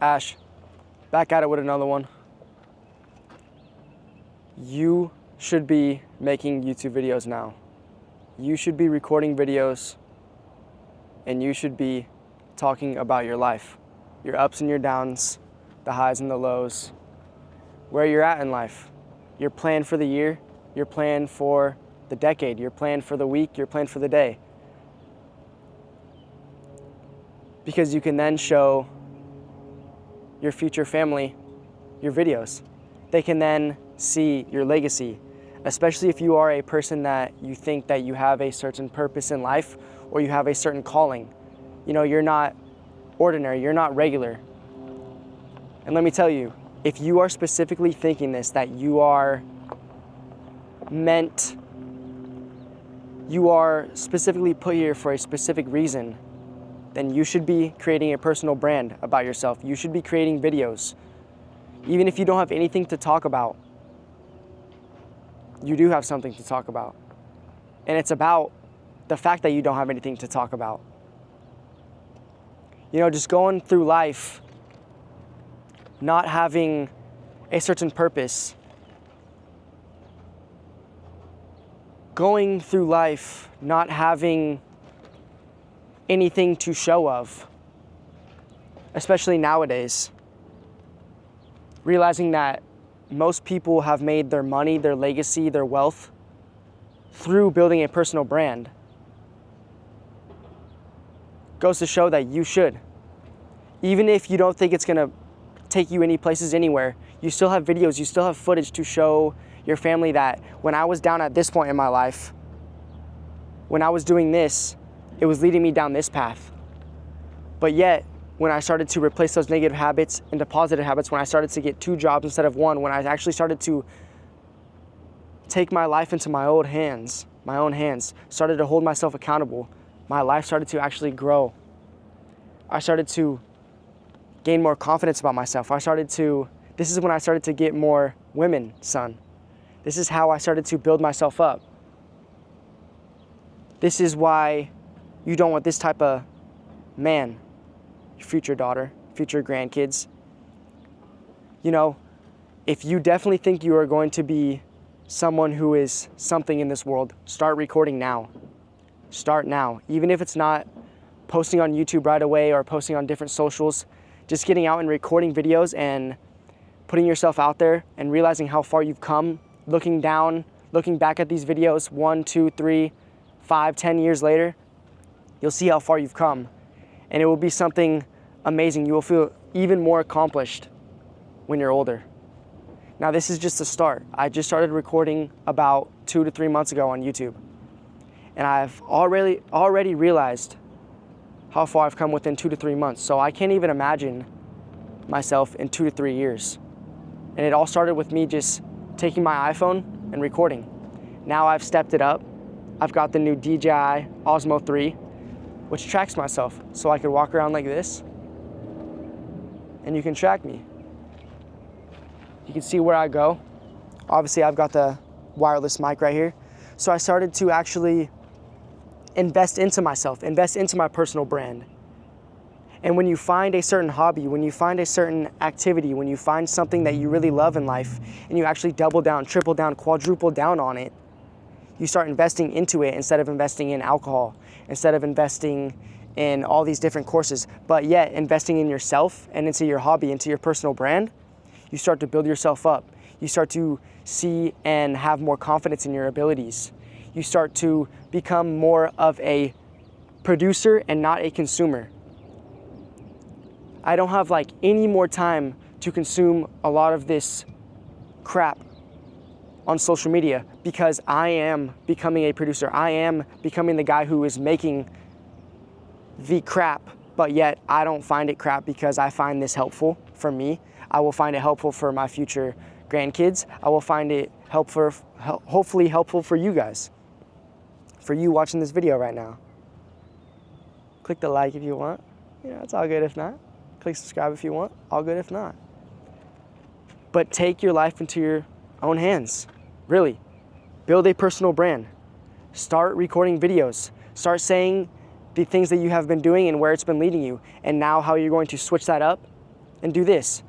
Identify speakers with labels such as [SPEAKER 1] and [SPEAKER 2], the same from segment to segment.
[SPEAKER 1] Ash, back at it with another one. You should be making YouTube videos now. You should be recording videos, and you should be talking about your life, your ups and your downs, the highs and the lows, where you're at in life, your plan for the year, your plan for the decade, your plan for the week, your plan for the day. Because you can then show your future family your videos. They can then see your legacy, especially if you are a person that you think that you have a certain purpose in life or you have a certain calling. You know, you're not ordinary, you're not regular. And let me tell you, if you are specifically thinking this, that you are specifically put here for a specific reason, then you should be creating a personal brand about yourself. You should be creating videos. Even if you don't have anything to talk about, you do have something to talk about. And it's about the fact that you don't have anything to talk about. You know, just going through life, not having a certain purpose, going through life, not having anything to show of, especially nowadays, realizing that most people have made their money, their legacy, their wealth through building a personal brand, goes to show that you should. Even if you don't think it's gonna take you any places anywhere, you still have videos, you still have footage to show your family that when I was down at this point in my life, when I was doing this, it was leading me down this path. But yet, when I started to replace those negative habits into positive habits, when I started to get 2 jobs instead of 1, when I actually started to take my life into my own hands, started to hold myself accountable, my life started to actually grow. I started to gain more confidence about myself. This is when I started to get more women, son. This is how I started to build myself up. This is why you don't want this type of man, your future daughter, future grandkids. You know, if you definitely think you are going to be someone who is something in this world, start recording now. Start now. Even if it's not posting on YouTube right away or posting on different socials, just getting out and recording videos and putting yourself out there and realizing how far you've come, looking back at these videos 1, 2, 3, 5, 10 years later, you'll see how far you've come. And it will be something amazing. You will feel even more accomplished when you're older. Now, this is just a start. I just started recording about 2 to 3 months ago on YouTube. And I've already realized how far I've come within 2 to 3 months. So I can't even imagine myself in 2 to 3 years. And it all started with me just taking my iPhone and recording. Now I've stepped it up. I've got the new DJI Osmo 3, which tracks myself. So I could walk around like this, and you can track me. You can see where I go. Obviously, I've got the wireless mic right here. So I started to actually invest into myself, invest into my personal brand. And when you find a certain hobby, when you find a certain activity, when you find something that you really love in life, and you actually double down, triple down, quadruple down on it, you start investing into it instead of investing in alcohol, instead of investing in all these different courses, but yet investing in yourself and into your hobby, into your personal brand, you start to build yourself up. You start to see and have more confidence in your abilities. You start to become more of a producer and not a consumer. I don't have any more time to consume a lot of this crap on social media because I am becoming a producer. I am becoming the guy who is making the crap, but yet I don't find it crap because I find this helpful for me. I will find it helpful for my future grandkids. I will find it hopefully helpful for you guys, for you watching this video right now. Click the like if you want. It's all good if not. Click subscribe if you want. All good if not. But take your life into your own hands. Really. Build a personal brand. Start recording videos. Start saying the things that you have been doing and where it's been leading you, and now how you're going to switch that up and do this.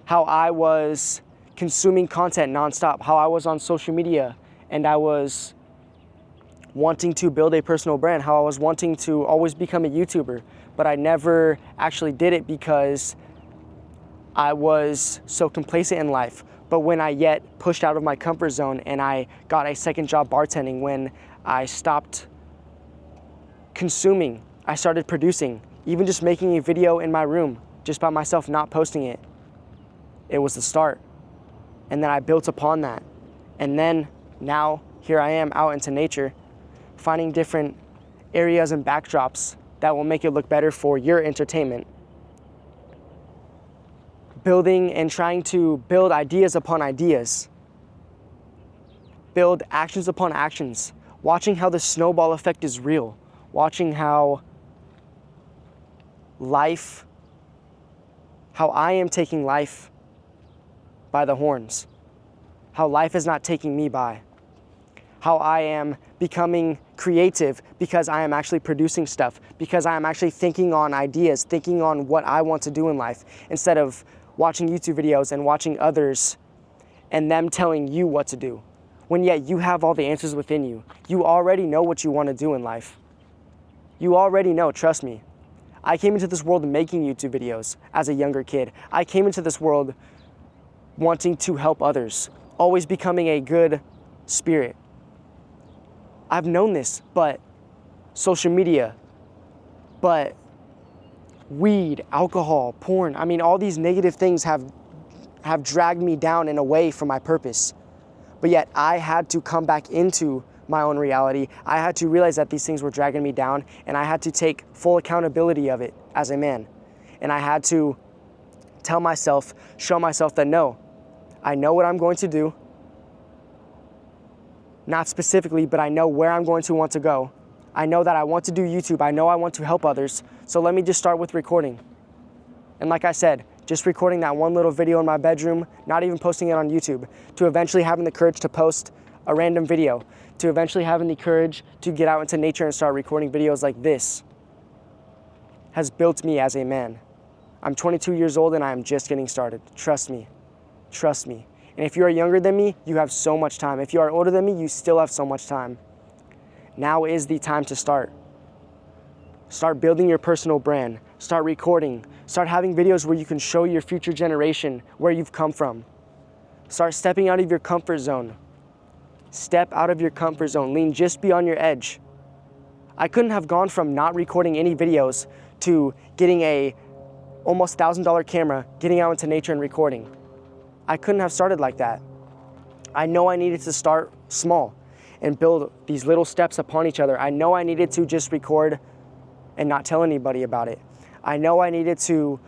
[SPEAKER 1] How I was consuming content nonstop, how I was on social media and I was wanting to build a personal brand, how I was wanting to always become a YouTuber, but I never actually did it because I was so complacent in life. But when I yet pushed out of my comfort zone and I got a second job bartending, when I stopped consuming, I started producing, even just making a video in my room, just by myself, not posting it. It was the start. And then I built upon that. And then now here I am out into nature, finding different areas and backdrops that will make it look better for your entertainment. Building and trying to build ideas upon ideas. Build actions upon actions. Watching how the snowball effect is real. Watching how I am taking life by the horns. How life is not taking me by. How I am becoming creative because I am actually producing stuff, because I am actually thinking on ideas, thinking on what I want to do in life, instead of watching YouTube videos and watching others and them telling you what to do, when yet you have all the answers within you. You already know what you want to do in life. You already know, trust me. I came into this world making YouTube videos as a younger kid. I came into this world wanting to help others, always becoming a good spirit. I've known this, but social media, but weed, alcohol, porn, I mean, all these negative things have dragged me down and away from my purpose. But yet I had to come back into my own reality. I had to realize that these things were dragging me down, and I had to take full accountability of it as a man. And I had to tell myself, show myself that no, I know what I'm going to do. Not specifically, but I know where I'm going to want to go. I know that I want to do YouTube. I know I want to help others. So let me just start with recording. And like I said, just recording that one little video in my bedroom, not even posting it on YouTube, to eventually having the courage to post a random video, to eventually having the courage to get out into nature and start recording videos like this, has built me as a man. I'm 22 years old and I am just getting started. Trust me. Trust me. And if you are younger than me, you have so much time. If you are older than me, you still have so much time. Now is the time to start. Start building your personal brand. Start recording. Start having videos where you can show your future generation where you've come from. Start stepping out of your comfort zone. Step out of your comfort zone. Lean just beyond your edge. I couldn't have gone from not recording any videos to getting a almost $1,000 camera, getting out into nature and recording. I couldn't have started like that. I know I needed to start small and build these little steps upon each other. I know I needed to just record and not tell anybody about it. I know I needed to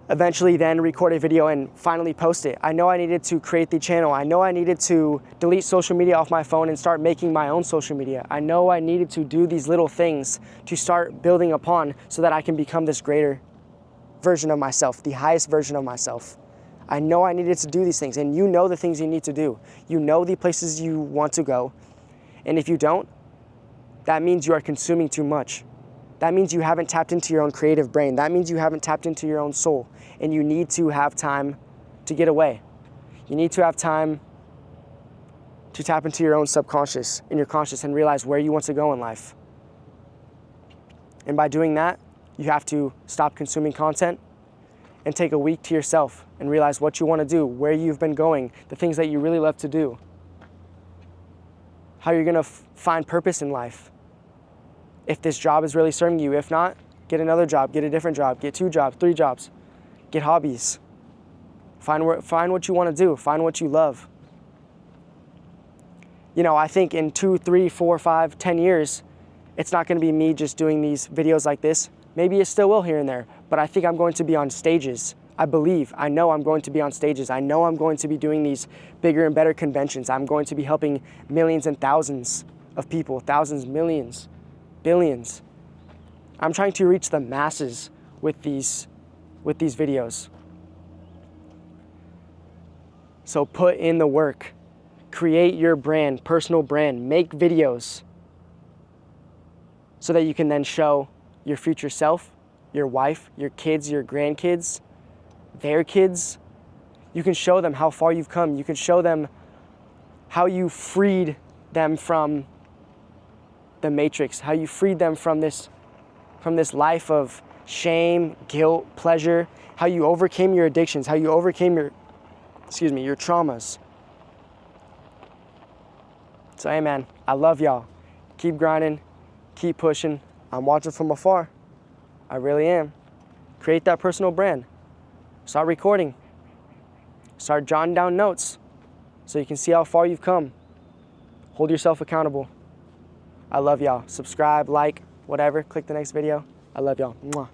[SPEAKER 1] eventually then record a video and finally post it. I know I needed to create the channel. I know I needed to delete social media off my phone and start making my own social media. I know I needed to do these little things to start building upon so that I can become this greater version of myself, the highest version of myself. I know I needed to do these things, and you know the things you need to do. You know the places you want to go. And if you don't, that means you are consuming too much. That means you haven't tapped into your own creative brain. That means you haven't tapped into your own soul. And you need to have time to get away. You need to have time to tap into your own subconscious and your conscious and realize where you want to go in life. And by doing that, you have to stop consuming content and take a week to yourself and realize what you want to do, where you've been going, the things that you really love to do, how you're going to find purpose in life. If this job is really serving you, if not, get another job, get a different job, get 2 jobs, 3 jobs, get hobbies. Find what you want to do, find what you love. You know, I think in 2, 3, 4, 5, 10 years, it's not going to be me just doing these videos like this. Maybe it still will here and there, but I think I'm going to be on stages. I know I'm going to be on stages. I know I'm going to be doing these bigger and better conventions. I'm going to be helping millions and thousands of people, thousands, millions, billions. I'm trying to reach the masses with these videos. So put in the work. Create your brand, personal brand. Make videos so that you can then show your future self your wife, your kids, your grandkids, their kids. You can show them how far you've come. You can show them how you freed them from the matrix, how you freed them from this life of shame, guilt, pleasure, how you overcame your addictions, how you overcame your traumas. So hey man, I love y'all. Keep grinding, keep pushing. I'm watching from afar. I really am. Create that personal brand. Start recording. Start jotting down notes so you can see how far you've come. Hold yourself accountable. I love y'all. Subscribe, like, whatever. Click the next video. I love y'all. Mwah.